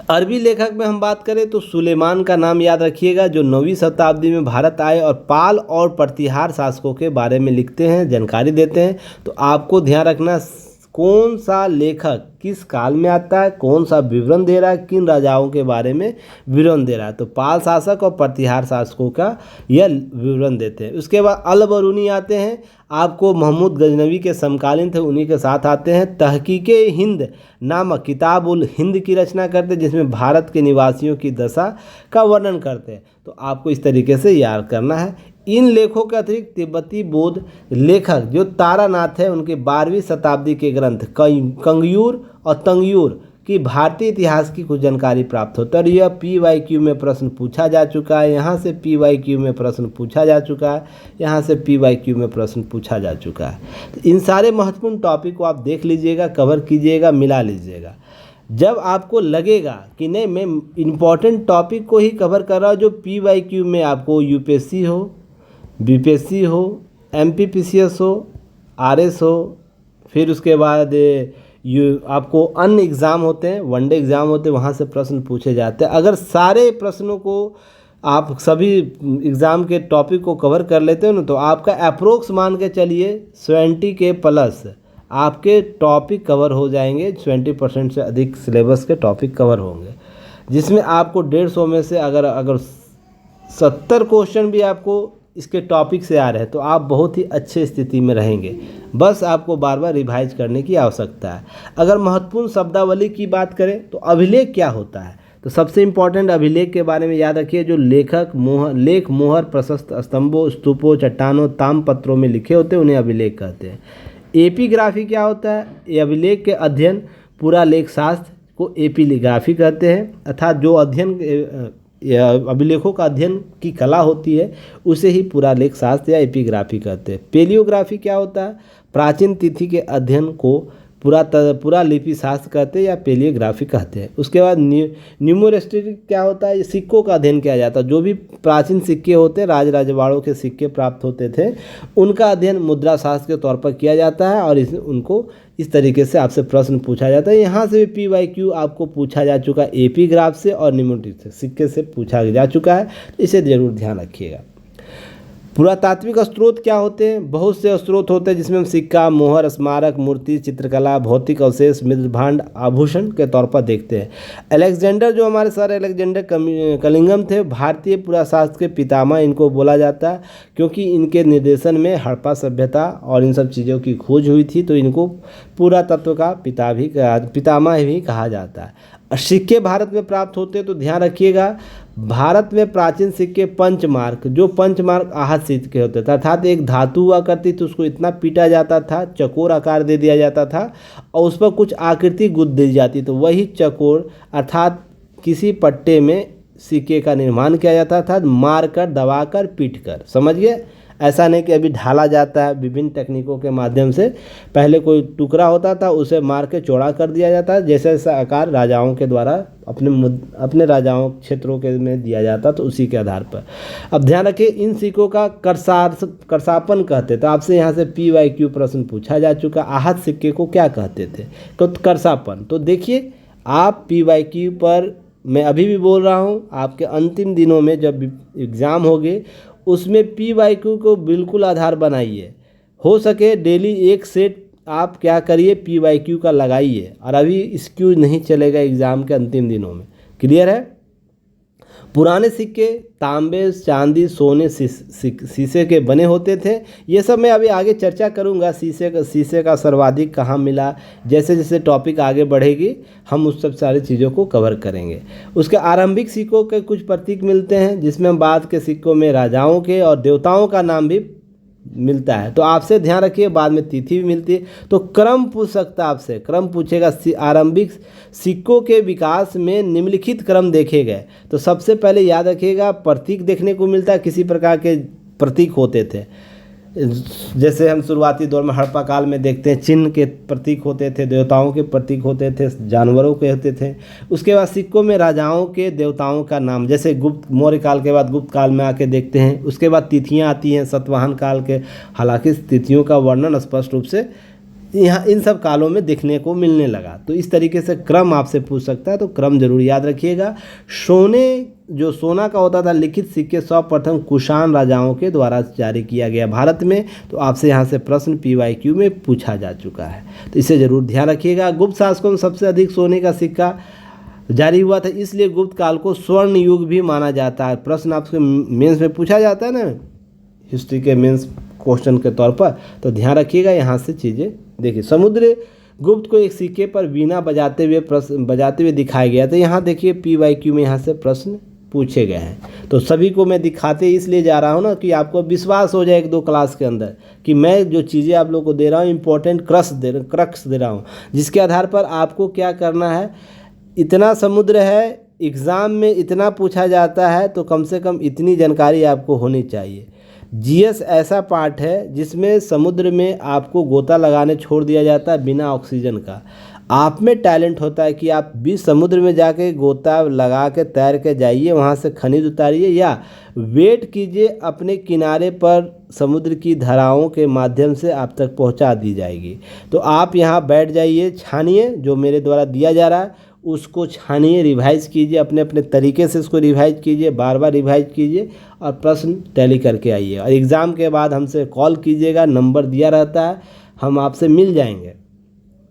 अरबी लेखक में हम बात करें तो सुलेमान का नाम याद रखिएगा, जो 9वीं शताब्दी में भारत आए और पाल और प्रतिहार शासकों के बारे में लिखते हैं, जानकारी देते हैं। तो आपको ध्यान रखना कौन सा लेखक किस काल में आता है, कौन सा विवरण दे रहा है, किन राजाओं के बारे में विवरण दे रहा है। तो पाल शासक और प्रतिहार शासकों का यह विवरण देते हैं। उसके बाद अल बरूनी आते हैं, आपको महमूद गजनवी के समकालीन थे, उन्हीं के साथ आते हैं। तहकीके हिंद नामक किताब उल हिंद की रचना करते हैं, जिसमें भारत के निवासियों की दशा का वर्णन करते हैं। तो आपको इस तरीके से याद करना है। इन लेखों के अतिरिक्त तिब्बती बौद्ध लेखक जो तारानाथ है, उनके 12वीं शताब्दी के ग्रंथ कंगयूर और तंगयूर की भारतीय इतिहास की कुछ जानकारी प्राप्त होता है। और यह PYQ में प्रश्न पूछा जा चुका है, यहाँ से PYQ में प्रश्न पूछा जा चुका है, यहाँ से PYQ में प्रश्न पूछा जा चुका है। तो इन सारे महत्वपूर्ण टॉपिक को आप देख लीजिएगा, कवर कीजिएगा, मिला लीजिएगा। जब आपको लगेगा कि नहीं मैं इम्पॉर्टेंट टॉपिक को ही कवर कर रहा हूँ, जो PYQ में आपको UPSC हो, BPSC हो, MPPCS हो, RS हो, फिर उसके बाद आपको अन्य एग्ज़ाम होते हैं, वनडे एग्ज़ाम होते हैं, वहाँ से प्रश्न पूछे जाते हैं। अगर सारे प्रश्नों को आप सभी एग्ज़ाम के टॉपिक को कवर कर लेते हो ना, तो आपका अप्रोक्स मान के चलिए 70 के प्लस आपके टॉपिक कवर हो जाएंगे। 20% से अधिक सिलेबस के टॉपिक कवर होंगे, जिसमें आपको 150 में से अगर 70 क्वेश्चन भी आपको इसके टॉपिक से आ रहे हैं तो आप बहुत ही अच्छे स्थिति में रहेंगे। बस आपको बार बार रिवाइज करने की आवश्यकता है। अगर महत्वपूर्ण शब्दावली की बात करें तो अभिलेख क्या होता है, तो सबसे इम्पॉर्टेंट अभिलेख के बारे में याद रखिए। जो लेख मोहर प्रशस्त स्तंभों, स्तूपों, चट्टानों, ताम्रपत्रों में लिखे होते हैं उन्हें अभिलेख कहते हैं। एपिग्राफी क्या होता है, ये अभिलेख के अध्ययन पूरा लेख शास्त्र को एपिग्राफी कहते हैं, अर्थात जो अध्ययन अभिलेखों का अध्ययन की कला होती है उसे ही पूरा लेख शास्त्र या एपिग्राफी कहते हैं। पेलियोग्राफी क्या होता है, प्राचीन तिथि के अध्ययन को पूरा लिपि शास्त्र कहते हैं या पेलियोग्राफी कहते हैं। उसके बाद न्यूमरोस्ट्री क्या होता है, ये सिक्कों का अध्ययन किया जाता है। जो भी प्राचीन सिक्के होते हैं, राजवाड़ों के सिक्के प्राप्त होते थे, उनका अध्ययन मुद्रा शास्त्र के तौर पर किया जाता है और उनको इस तरीके से आपसे प्रश्न पूछा जाता है। यहाँ से भी PYQ आपको पूछा जा चुका है, एपिग्राफ से और न्यूमरोस्ट्री से, सिक्के से पूछा जा चुका है, तो इसे ज़रूर ध्यान रखिएगा। पुरातात्विक स्रोत क्या होते हैं, बहुत से स्रोत होते हैं जिसमें हम सिक्का, मोहर, स्मारक, मूर्ति, चित्रकला, भौतिक अवशेष, मृद भांड, आभूषण के तौर पर देखते हैं। अलेक्जेंडर, जो हमारे सर अलेक्जेंडर कलिंगम थे, भारतीय पुराशास्त्र के पितामह इनको बोला जाता है, क्योंकि इनके निर्देशन में हड़प्पा सभ्यता और इन सब चीज़ों की खोज हुई थी, तो इनको पुरातत्व का पितामह भी कहा जाता है। सिक्के भारत में प्राप्त होते हैं, तो ध्यान रखिएगा भारत में प्राचीन सिक्के पंचमार्क, जो पंचमार्क आहत सिक्के होते थे, अर्थात एक धातु हुआ करती थी, उसको इतना पीटा जाता था, चकोर आकार दे दिया जाता था और उस पर कुछ आकृति गुद दी जाती, तो वही चकोर अर्थात किसी पट्टे में सिक्के का निर्माण किया जाता था, मार कर, दबा कर, पीट कर। समझिए, ऐसा नहीं कि अभी ढाला जाता है विभिन्न तकनीकों के माध्यम से। पहले कोई टुकड़ा होता था, उसे मार के चौड़ा कर दिया जाता है, जैसे जैसा आकार राजाओं के द्वारा अपने राजाओं क्षेत्रों के में दिया जाता, तो उसी के आधार पर। अब ध्यान रखिए, इन सिक्कों का करसापन कहते, तो आपसे यहाँ से PYQ प्रश्न पूछा जा चुका। आहत सिक्के को क्या कहते थे, तो करसापन। तो देखिए, आप PYQ पर मैं अभी भी बोल रहा हूँ, आपके अंतिम दिनों में जब एग्ज़ाम होगे उसमें PYQ को बिल्कुल आधार बनाइए। हो सके डेली एक सेट आप क्या करिए, PYQ का लगाइए, और अभी स्क्यू नहीं चलेगा एग्ज़ाम के अंतिम दिनों में। क्लियर है। पुराने सिक्के तांबे, चांदी, सोने, शीशे के बने होते थे। ये सब मैं अभी आगे चर्चा करूंगा, शीशे का सर्वाधिक कहाँ मिला। जैसे जैसे टॉपिक आगे बढ़ेगी हम उस सब सारी चीज़ों को कवर करेंगे। उसके आरंभिक सिक्कों के कुछ प्रतीक मिलते हैं, जिसमें बाद के सिक्कों में राजाओं के और देवताओं का नाम भी मिलता है। तो आपसे ध्यान रखिए, बाद में तिथि भी मिलती है, तो क्रम पूछ सकता है आपसे, क्रम पूछेगा। आरंभिक सिक्कों के विकास में निम्नलिखित क्रम देखे गए, तो सबसे पहले याद रखिएगा प्रतीक देखने को मिलता है। किसी प्रकार के प्रतीक होते थे, जैसे हम शुरुआती दौर में हड़प्पा काल में देखते हैं, चिन्ह के प्रतीक होते थे, देवताओं के प्रतीक होते थे, जानवरों के होते थे। उसके बाद सिक्कों में राजाओं के, देवताओं का नाम, जैसे गुप्त मौर्य काल के बाद गुप्त काल में आके देखते हैं। उसके बाद तिथियां आती हैं सतवाहन काल के, हालांकि तिथियों का वर्णन स्पष्ट रूप से यहाँ इन सब कालों में देखने को मिलने लगा। तो इस तरीके से क्रम आपसे पूछ सकता है, तो क्रम जरूर याद रखिएगा। जो सोना का होता था लिखित सिक्के सर्वप्रथम कुषाण राजाओं के द्वारा जारी किया गया भारत में, तो आपसे यहाँ से प्रश्न PYQ में पूछा जा चुका है, तो इसे जरूर ध्यान रखिएगा। गुप्त शासकों में सबसे अधिक सोने का सिक्का जारी हुआ था, इसलिए गुप्त काल को स्वर्ण युग भी माना जाता है। प्रश्न आपसे मेंस में पूछा जाता है ना, हिस्ट्री के मेंस क्वेश्चन के तौर पर, तो ध्यान रखिएगा यहाँ से चीज़ें। देखिए, समुद्रगुप्त को एक सिक्के पर वीणा बजाते हुए दिखाया गया, तो यहाँ देखिए PYQ में यहाँ से प्रश्न पूछे गए हैं। तो सभी को मैं दिखाते इसलिए जा रहा हूँ ना, कि आपको विश्वास हो जाए एक दो क्लास के अंदर कि मैं जो चीज़ें आप लोग को दे रहा हूँ इंपॉर्टेंट क्रक्स दे रहा हूँ, जिसके आधार पर आपको क्या करना है। इतना समुद्र है, एग्ज़ाम में इतना पूछा जाता है, तो कम से कम इतनी जानकारी आपको होनी चाहिए। GS ऐसा पार्ट है जिसमें समुद्र में आपको गोता लगाने छोड़ दिया जाता है बिना ऑक्सीजन का। आप में टैलेंट होता है कि आप बीच समुद्र में जाके गोता लगा के तैर के जाइए, वहाँ से खनिज उतारिए, या वेट कीजिए अपने किनारे पर, समुद्र की धाराओं के माध्यम से आप तक पहुँचा दी जाएगी। तो आप यहाँ बैठ जाइए, छानिए जो मेरे द्वारा दिया जा रहा है उसको छानिए, रिवाइज कीजिए, अपने अपने तरीके से उसको रिवाइज कीजिए, बार बार रिवाइज कीजिए और प्रश्न टैली करके आइए। और एग्ज़ाम के बाद हमसे कॉल कीजिएगा, नंबर दिया रहता है, हम आपसे मिल जाएंगे।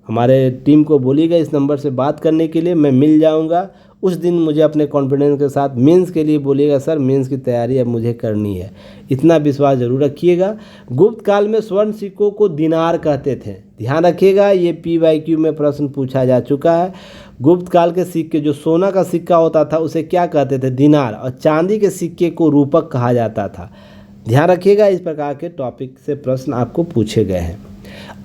हमारे टीम को बोलिएगा इस नंबर से बात करने के लिए, मैं मिल जाऊंगा। उस दिन मुझे अपने कॉन्फिडेंस के साथ मेंस के लिए बोलिएगा, सर मेंस की तैयारी अब मुझे करनी है, इतना विश्वास जरूर रखिएगा। गुप्त काल में स्वर्ण सिक्कों को दिनार कहते थे, ध्यान रखिएगा, ये PYQ में प्रश्न पूछा जा चुका है। गुप्त काल के सिक्के, जो सोना का सिक्का होता था उसे क्या कहते थे? दिनार। और चांदी के सिक्के को रूपक कहा जाता था। ध्यान रखिएगा, इस प्रकार के टॉपिक से प्रश्न आपको पूछे गए हैं।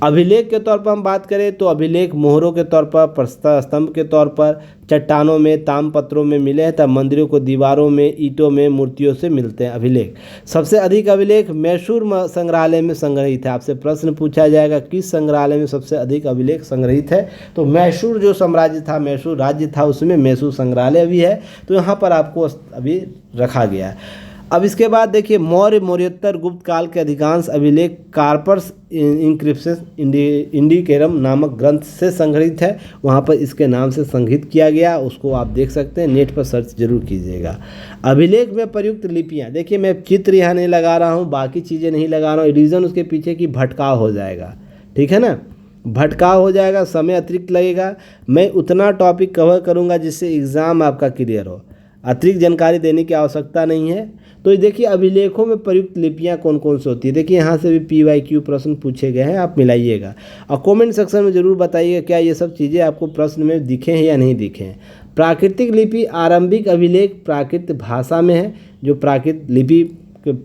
अभिलेख के तौर पर हम बात करें तो अभिलेख मोहरों के तौर पर, प्रस्तर स्तंभ के तौर पर, चट्टानों में, ताम्रपत्रों में मिले हैं, तब मंदिरों को दीवारों में, ईंटों में, मूर्तियों से मिलते हैं अभिलेख। सबसे अधिक अभिलेख मैसूर संग्रहालय में संग्रहित है। आपसे प्रश्न पूछा जाएगा किस संग्रहालय में सबसे अधिक अभिलेख संग्रहित है, तो मैसूर जो साम्राज्य था, मैसूर राज्य था, उसमें मैसूर संग्रहालय भी है, तो यहाँ पर आपको अभी रखा गया है। अब इसके बाद देखिए, मौर्य मौर्योत्तर गुप्त काल के अधिकांश अभिलेख कार्पर्स इंक्रिप्शन इंडिकेरम नामक ग्रंथ से संग्रहित है, वहाँ पर इसके नाम से संग्रहित किया गया, उसको आप देख सकते हैं, नेट पर सर्च जरूर कीजिएगा। अभिलेख में प्रयुक्त लिपियाँ, देखिए मैं चित्र यहाँ नहीं लगा रहा हूँ, बाकी चीज़ें नहीं लगा रहा हूँ, रीज़न उसके पीछे की भटकाव हो जाएगा, ठीक है ना, भटकाव हो जाएगा, समय अतिरिक्त लगेगा। मैं उतना टॉपिक कवर करूँगा जिससे एग्ज़ाम आपका क्लियर हो, अतिरिक्त जानकारी देने की आवश्यकता नहीं है। तो देखिए अभिलेखों में प्रयुक्त लिपियाँ कौन कौन सी होती है, देखिए यहाँ से भी PYQ प्रश्न पूछे गए हैं, आप मिलाइएगा और कमेंट सेक्शन में ज़रूर बताइएगा क्या ये सब चीज़ें आपको प्रश्न में दिखे हैं या नहीं दिखे हैं। प्राकृतिक लिपि, आरंभिक अभिलेख प्राकृत भाषा में है, जो प्राकृत लिपि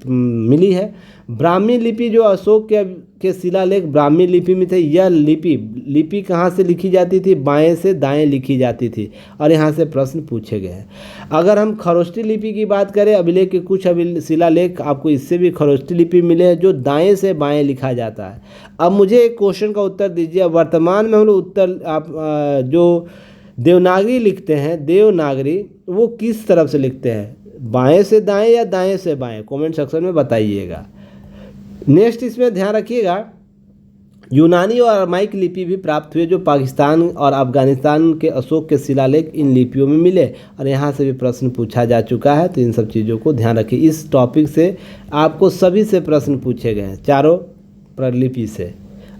मिली है। ब्राह्मी लिपि, जो अशोक के शिलालेख ब्राह्मी लिपि में थे, यह लिपि कहाँ से लिखी जाती थी? बाएं से दाएं लिखी जाती थी, और यहाँ से प्रश्न पूछे गए हैं। अगर हम खरोष्टी लिपि की बात करें, अभिलेख के कुछ शिलालेख आपको इससे भी खरोष्टी लिपि मिले हैं, जो दाएं से बाएं लिखा जाता है। अब मुझे एक क्वेश्चन का उत्तर दीजिए, वर्तमान में हम लोग उत्तर आप जो देवनागरी लिखते हैं, देवनागरी, वो किस तरफ से लिखते हैं? बाएं से दाएं या दाएं से बाएं? कमेंट सेक्शन में बताइएगा। नेक्स्ट इसमें ध्यान रखिएगा, यूनानी और अरमाइक लिपि भी प्राप्त हुए, जो पाकिस्तान और अफगानिस्तान के अशोक के शिलालेख इन लिपियों में मिले, और यहाँ से भी प्रश्न पूछा जा चुका है। तो इन सब चीज़ों को ध्यान रखिए, इस टॉपिक से आपको सभी से प्रश्न पूछे गए हैं, चारों प्रतिलिपि से,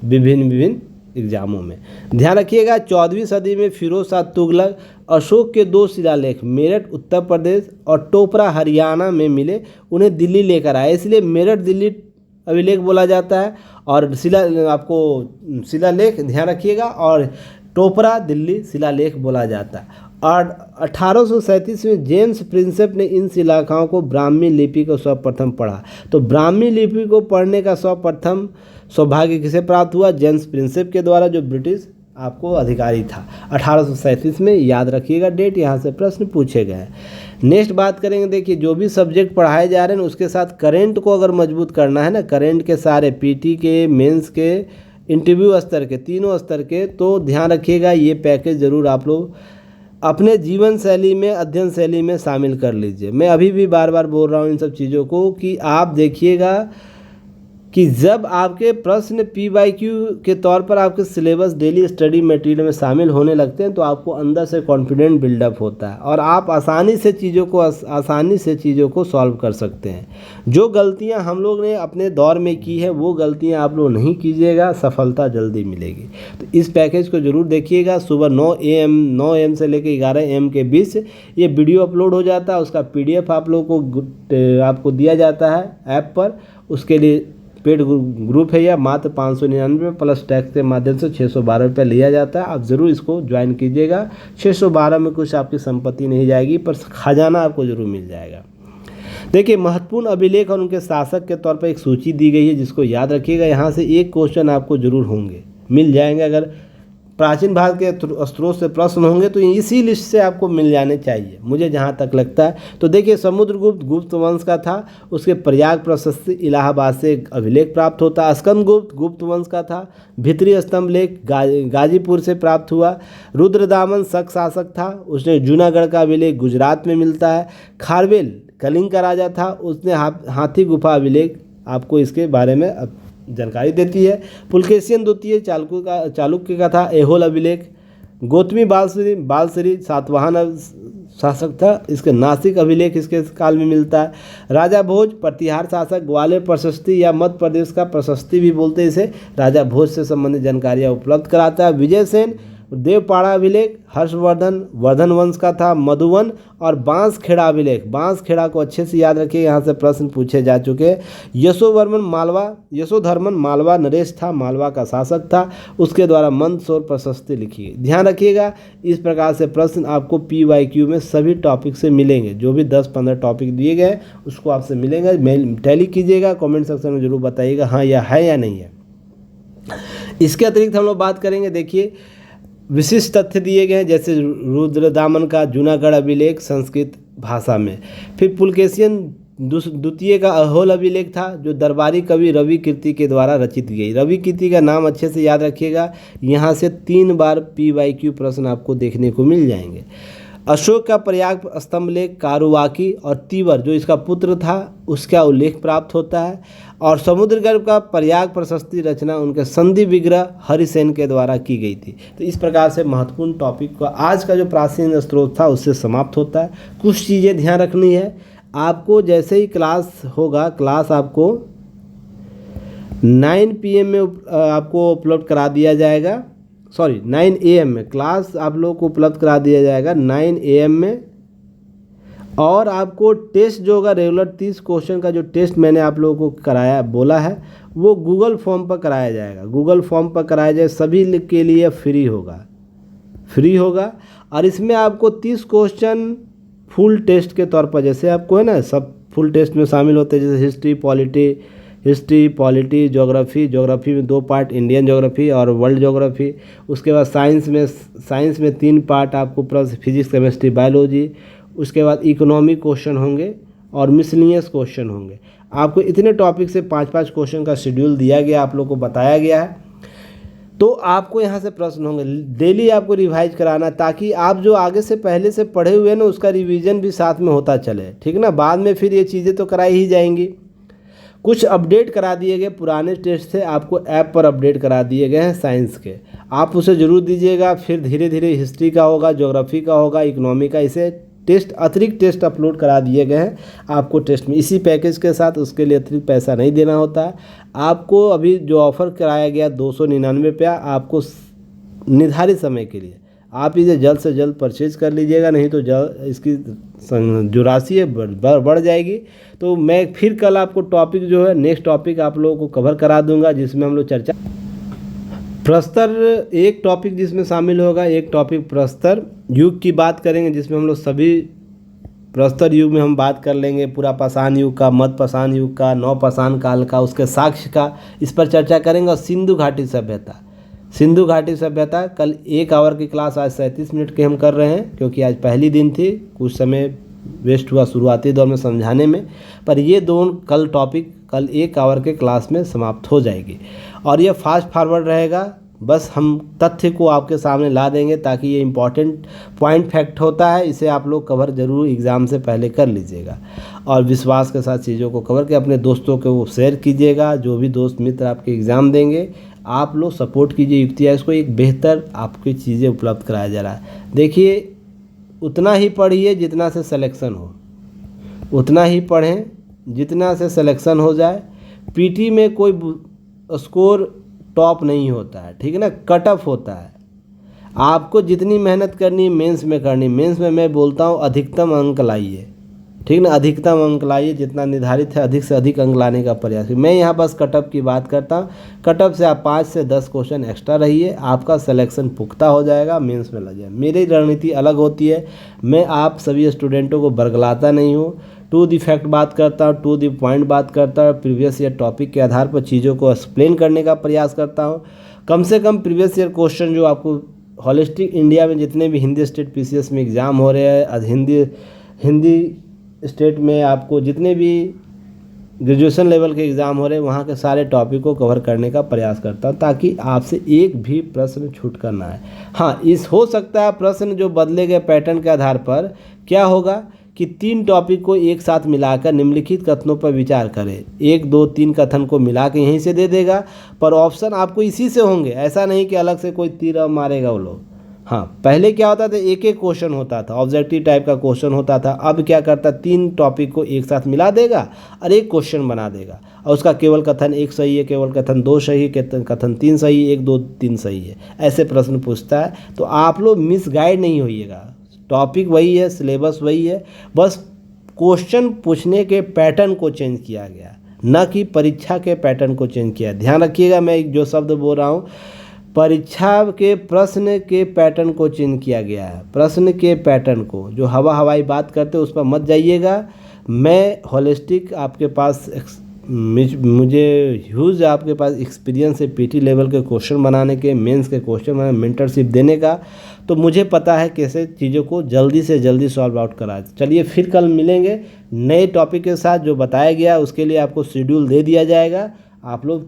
विभिन्न एग्जामों में। ध्यान रखिएगा, 14वीं सदी में फिरोज शाह तुगलक अशोक के 2 शिलालेख मेरठ उत्तर प्रदेश और टोपरा हरियाणा में मिले, उन्हें दिल्ली लेकर आए, इसलिए मेरठ दिल्ली अभिलेख बोला जाता है। और आपको शिलालेख ध्यान रखिएगा, और टोपरा दिल्ली शिलालेख बोला जाता है। और 1837 में जेम्स प्रिंसेप ने इन शिलालेखों को ब्राह्मी लिपि को सर्वप्रथम पढ़ा। तो ब्राह्मी लिपि को पढ़ने का सर्वप्रथम सौभाग्य किसे प्राप्त हुआ? जेम्स प्रिंसेप के द्वारा, जो ब्रिटिश आपको अधिकारी था, 1837 में। याद रखिएगा डेट, यहाँ से प्रश्न पूछे गए हैं। नेक्स्ट बात करेंगे, देखिए जो भी सब्जेक्ट पढ़ाए जा रहे हैं उसके साथ करेंट को अगर मजबूत करना है ना, करेंट के सारे PT के, मेंस के, इंटरव्यू स्तर के, तीनों स्तर के, तो ध्यान रखिएगा ये पैकेज ज़रूर आप लोग अपने जीवन शैली में, अध्ययन शैली में शामिल कर लीजिए। मैं अभी भी बार बार बोल रहा हूँ इन सब चीज़ों को कि आप देखिएगा कि जब आपके प्रश्न PYQ के तौर पर आपके सिलेबस डेली स्टडी मटेरियल में शामिल होने लगते हैं, तो आपको अंदर से कॉन्फिडेंट बिल्डअप होता है और आप आसानी से चीज़ों को सॉल्व कर सकते हैं। जो गलतियां हम लोग ने अपने दौर में की है, वो गलतियां आप लोग नहीं कीजिएगा, सफलता जल्दी मिलेगी। तो इस पैकेज को ज़रूर देखिएगा। सुबह 9 AM से लेकर 11 AM के बीच ये वीडियो अपलोड हो जाता है, उसका PDF आप लोग को आपको दिया जाता है ऐप पर। उसके लिए पेड ग्रुप है, या मात्र 599 प्लस टैक्स के माध्यम से 612 रुपये लिया जाता है। आप ज़रूर इसको ज्वाइन कीजिएगा। 612 में कुछ आपकी संपत्ति नहीं जाएगी, पर खजाना आपको ज़रूर मिल जाएगा। देखिए महत्वपूर्ण अभिलेख और उनके शासक के तौर पर एक सूची दी गई है, जिसको याद रखिएगा। यहाँ से एक क्वेश्चन आपको ज़रूर होंगे, मिल जाएंगे। अगर प्राचीन भारत के स्रोत से प्रश्न होंगे तो इसी लिस्ट से आपको मिल जाने चाहिए, मुझे जहाँ तक लगता है। तो देखिए समुद्रगुप्त गुप्त वंश का था, उसके प्रयाग प्रशस्ति इलाहाबाद से एक अभिलेख प्राप्त होता। स्कंदगुप्त गुप्त वंश का था, भित्री स्तंभ लेख गाजीपुर से प्राप्त हुआ। रुद्रदामन शक शासक था, उसने जूनागढ़ का अभिलेख गुजरात में मिलता है। खारवेल कलिंग का राजा था, उसने हाथी गुफा अभिलेख आपको इसके बारे में जानकारी देती है। पुलकेशियन द्वितीय चालुक्य का था, ऐहोल अभिलेख गौतमी बालश्री सातवाहन शासक था, इसके नासिक अभिलेख इसके काल में मिलता है। राजा भोज प्रतिहार शासक, ग्वालियर प्रशस्ति या मध्य प्रदेश का प्रशस्ति भी बोलते हैं इसे, राजा भोज से संबंधित जानकारियाँ उपलब्ध कराता है। विजय सेन देवपाड़ा अभिलेख हर्षवर्धन वर्धन वंश का था। मधुवन और बांसखेड़ा अभिलेख, बांसखेड़ा को अच्छे से याद रखिए, यहाँ से प्रश्न पूछे जा चुके हैं। यशोधर्मन मालवा नरेश था, मालवा का शासक था, उसके द्वारा मंदसौर प्रशस्ति लिखी गई। ध्यान रखिएगा, इस प्रकार से प्रश्न आपको PYQ में सभी टॉपिक से मिलेंगे, जो भी 10-15 टॉपिक दिए गए उसको आपसे मिलेंगे। मेल टैली कीजिएगा, कमेंट सेक्शन में जरूर बताइएगा हाँ या है या नहीं है। इसके अतिरिक्त हम लोग बात करेंगे, देखिए विशिष्ट तथ्य दिए गए हैं, जैसे रुद्रदामन का जूनागढ़ अभिलेख संस्कृत भाषा में। फिर पुलकेशियन द्वितीय का अहोल अभिलेख था, जो दरबारी कवि रवि कीर्ति के द्वारा रचित गई। रवि कीर्ति का नाम अच्छे से याद रखिएगा, यहाँ से 3 बार PYQ प्रश्न आपको देखने को मिल जाएंगे। अशोक का प्रयाग स्तंभ लेख कारुवाकी और तीवर जो इसका पुत्र था उसका उल्लेख प्राप्त होता है। और समुद्रगर्भ का प्रयाग प्रशस्ति रचना उनके संधि विग्रह हरिसेन के द्वारा की गई थी। तो इस प्रकार से महत्वपूर्ण टॉपिक को आज का जो प्राचीन स्रोत था उससे समाप्त होता है। कुछ चीज़ें ध्यान रखनी है आपको, जैसे ही क्लास होगा, क्लास आपको 9 PM में आपको उपलब्ध करा दिया जाएगा, 9 AM में क्लास आप लोगों को उपलब्ध करा दिया जाएगा 9 AM में। और आपको टेस्ट जो होगा रेगुलर 30 क्वेश्चन का जो टेस्ट मैंने आप लोगों को कराया बोला है वो गूगल फॉर्म पर कराया जाएगा, गूगल फॉर्म पर कराया जाए, सभी के लिए फ्री होगा। और इसमें आपको 30 क्वेश्चन फुल टेस्ट के तौर पर, जैसे आपको है ना सब फुल टेस्ट में शामिल होते हैं, जैसे हिस्ट्री पॉलिटी ज्योग्राफी में 2 पार्ट, इंडियन ज्योग्राफी और वर्ल्ड ज्योग्राफी। उसके बाद साइंस में 3 पार्ट आपको प्लस फिजिक्स केमिस्ट्री बायोलॉजी। उसके बाद इकोनॉमिक क्वेश्चन होंगे और मिसलिनियस क्वेश्चन होंगे। आपको इतने टॉपिक से 5-5 क्वेश्चन का शेड्यूल दिया गया, आप लोग को बताया गया है। तो आपको यहाँ से प्रश्न होंगे, डेली आपको रिवाइज कराना, ताकि आप जो आगे से पहले से पढ़े हुए हैं ना उसका रिवीजन भी साथ में होता चले, ठीक ना। बाद में फिर ये चीज़ें तो कराई ही जाएंगी। कुछ अपडेट करा दिए गए पुराने टेस्ट से, आपको ऐप पर अपडेट करा दिए गए हैं साइंस के, आप उसे ज़रूर दीजिएगा। फिर धीरे धीरे हिस्ट्री का होगा, ज्योग्राफी का होगा, इकोनॉमी का, इसे टेस्ट अतिरिक्त टेस्ट अपलोड करा दिए गए हैं आपको टेस्ट में इसी पैकेज के साथ। उसके लिए अतिरिक्त पैसा नहीं देना होता है आपको। अभी जो ऑफ़र कराया गया 299 रुपया आपको निर्धारित समय के लिए, आप इसे जल्द से जल्द परचेज कर लीजिएगा, नहीं तो इसकी जो राशि है बढ़ जाएगी। तो मैं फिर कल आपको टॉपिक जो है नेक्स्ट टॉपिक आप लोगों को कवर करा दूंगा, जिसमें हम लोग चर्चा प्रस्तर एक टॉपिक जिसमें शामिल होगा, एक टॉपिक प्रस्तर युग की बात करेंगे, जिसमें हम लोग सभी प्रस्तर युग में हम बात कर लेंगे, पूरा पाषाण युग का, मध्य पाषाण युग का, नवपाषाण काल का, उसके साक्ष्य का, इस पर चर्चा करेंगे। और सिंधु घाटी सभ्यता कल 1 आवर की क्लास आज 37 मिनट की हम कर रहे हैं, क्योंकि आज पहली दिन थी, कुछ समय वेस्ट हुआ शुरुआती दौर में समझाने में, पर ये दोनों कल 1 आवर के क्लास में समाप्त हो जाएगी। और ये फास्ट फॉरवर्ड रहेगा, बस हम तथ्य को आपके सामने ला देंगे, ताकि ये इम्पॉर्टेंट पॉइंट फैक्ट होता है, इसे आप लोग कवर ज़रूर एग्ज़ाम से पहले कर लीजिएगा। और विश्वास के साथ चीज़ों को कवर के अपने दोस्तों को वो शेयर कीजिएगा, जो भी दोस्त मित्र आपके एग्ज़ाम देंगे आप लोग सपोर्ट कीजिए युक्तियाइज को, एक बेहतर आपकी चीज़ें उपलब्ध कराया जा रहा है। देखिए उतना ही पढ़िए जितना से सिलेक्शन हो, उतना ही पढ़ें जितना से सिलेक्शन हो जाए। पीटी में कोई स्कोर टॉप नहीं होता है, ठीक है ना, कट ऑफ होता है। आपको जितनी मेहनत करनी है मेंस में करनी, मेंस में मैं बोलता हूँ अधिकतम अंक लाइए, ठीक ना, अधिकतम अंक लाइए, जितना निर्धारित है अधिक से अधिक अंक लाने का प्रयास। मैं यहाँ बस कटअप की बात करता हूँ, कटअप से आप 5 से 10 क्वेश्चन एक्स्ट्रा रहिए, आपका सिलेक्शन पुख्ता हो जाएगा, मेंस में लग जाए। मेरी रणनीति अलग होती है, मैं आप सभी स्टूडेंटों को बरगलाता नहीं हूँ, टू द फैक्ट बात करता हूँ, टू द पॉइंट बात करता हूँ, प्रीवियस ईयर टॉपिक के आधार पर चीज़ों को एक्सप्लेन करने का प्रयास करता हूँ। कम से कम प्रीवियस ईयर क्वेश्चन जो आपको होलिस्टिक इंडिया में जितने भी हिंदी स्टेट PCS में एग्ज़ाम हो रहे हैं, हिंदी स्टेट में आपको जितने भी ग्रेजुएशन लेवल के एग्ज़ाम हो रहे हैं, वहाँ के सारे टॉपिक को कवर करने का प्रयास करता हूँ, ताकि आपसे एक भी प्रश्न छूट कर ना आए। हाँ, हो सकता है प्रश्न जो बदले गए पैटर्न के आधार पर क्या होगा कि 3 टॉपिक को एक साथ मिलाकर निम्नलिखित कथनों पर विचार करें। 1, 2, 3 कथन को मिला के यहीं से दे देगा, पर ऑप्शन आपको इसी से होंगे, ऐसा नहीं कि अलग से कोई तीर मारेगा वो लोग। हाँ, पहले क्या होता था, एक एक क्वेश्चन होता था, ऑब्जेक्टिव टाइप का क्वेश्चन होता था। अब क्या करता, 3 टॉपिक को एक साथ मिला देगा और एक क्वेश्चन बना देगा, और उसका केवल कथन 1 सही है, केवल कथन 2 सही है, कथन 3 सही है, 1 2 3 सही है, ऐसे प्रश्न पूछता है। तो आप लोग मिसगाइड नहीं होइएगा, टॉपिक वही है, सिलेबस वही है, बस क्वेश्चन पूछने के पैटर्न को चेंज किया गया, न कि परीक्षा के पैटर्न को चेंज किया। ध्यान रखिएगा, मैं जो शब्द बोल रहा हूँ, परीक्षा के प्रश्न के पैटर्न को चेंज किया गया है। प्रश्न के पैटर्न को, जो हवाई बात करते उस पर मत जाइएगा। मैं होलिस्टिक आपके पास मुझे ह्यूज आपके पास एक्सपीरियंस है पीटी लेवल के क्वेश्चन बनाने के, मेंस के क्वेश्चन बनाने, मेंटरशिप देने का, तो मुझे पता है कैसे चीज़ों को जल्दी से जल्दी सॉल्व आउट करा। चलिए फिर कल मिलेंगे नए टॉपिक के साथ। जो बताया गया उसके लिए आपको शेड्यूल दे दिया जाएगा। आप लोग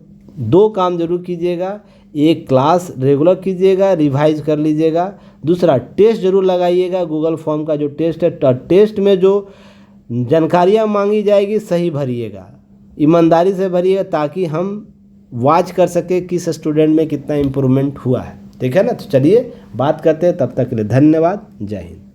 2 काम जरूर कीजिएगा, एक क्लास रेगुलर कीजिएगा, रिवाइज कर लीजिएगा, दूसरा टेस्ट जरूर लगाइएगा। गूगल फॉर्म का जो टेस्ट है, टेस्ट में जो जानकारियाँ मांगी जाएगी सही भरिएगा, ईमानदारी से भरिएगा, ताकि हम वाच कर सके किस स्टूडेंट में कितना इम्प्रूवमेंट हुआ है। ठीक है ना। तो चलिए बात करते हैं, तब तक के लिए धन्यवाद, जय हिंद।